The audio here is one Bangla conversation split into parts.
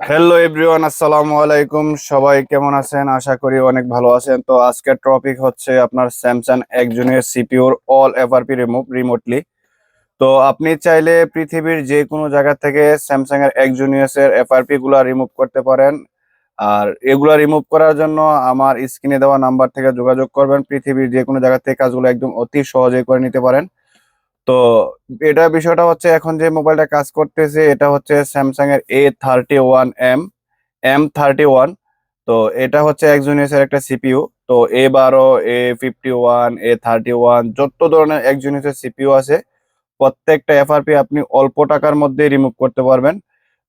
হ্যালো এভরিওয়ান, আসসালামু আলাইকুম। সবাই কেমন আছেন? আশা করি অনেক ভালো আছেন। তো আজকের টপিক হচ্ছে আপনার স্যামসাং একজনের সিপিইউর অল এফআরপি রিমোটলি। তো আপনি চাইলে পৃথিবীর যে কোনো জায়গা থেকে স্যামসাং এর একজনিয়াস এর এফআরপি গুলা রিমুভ করতে পারেন। আর এগুলা রিমুভ করার জন্য আমার স্ক্রিনে দেওয়া নাম্বার থেকে যোগাযোগ করবেন। পৃথিবীর যে কোনো জায়গা থেকে কাজগুলো একদম অতি সহজে করে নিতে পারেন। তো এটা বিষয়টা হচ্ছে, এখন যে মোবাইলটা কাজ করতেছে এটা হচ্ছে স্যামসাং এর A31M M31। তো এটা হচ্ছে একজনিয়াস এর একটা সিপিইউ। তো A12, A51, A31 যত ধরনের একজনিয়াস এর সিপিইউ আছে প্রত্যেকটা এফআরপি আপনি অল্প টাকার মধ্যে রিমুভ করতে পারবেন।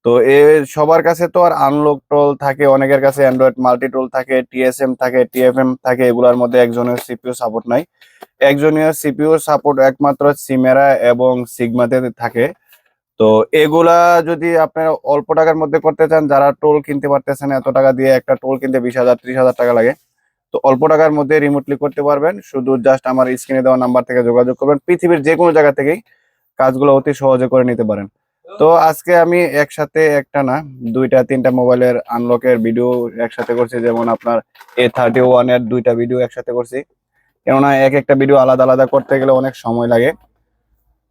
তো সবার কাছে তো আর আনলক টোল থাকে, অনেকের কাছে অ্যান্ড্রয়েড মাল্টি টোল থাকে, টিএসএম থাকে, টিএফএম থাকে, এগুলোর মধ্যে একজনের সিপিইউ সাপোর্ট নাই। একজনের সিপিইউ সাপোর্ট একমাত্র সিমেরা এবং সিগমাতে থাকে। তো এগুলা যদি আপনারা অল্প টাকার মধ্যে করতে চান, যারা টোল কিনতে পারতেছেন, এত টাকা দিয়ে একটা টোল কিনতে 20,000 30,000 টাকা লাগে, তো অল্প টাকার মধ্যে রিমোটলি করতে পারবেন। শুধু জাস্ট আমার স্ক্রিনে দেওয়া নাম্বার থেকে যোগাযোগ করবেন। পৃথিবীর যে কোনো জায়গা থেকেই কাজগুলো অতি সহজে করে নিতে পারেন। তো আজকে আমি একসাথে একটা না, দুইটা তিনটা মোবাইলের আনলকের ভিডিও একসাথে করছি। যেমন আপনার A31 এর দুইটা ভিডিও একসাথে করছি, কেননা এক একটা ভিডিও আলাদা আলাদা করতে গেলে অনেক সময় লাগে।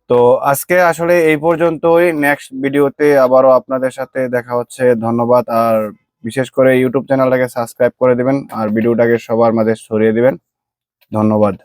তো আজকে আসলে এই পর্যন্তই। নেক্সট ভিডিওতে আবারও আপনাদের সাথে দেখা হচ্ছে। ধন্যবাদ। আর বিশেষ করে ইউটিউব চ্যানেলটাকে সাবস্ক্রাইব করে দিবেন আর ভিডিওটাকে সবার মাঝে ছড়িয়ে দিবেন। ধন্যবাদ।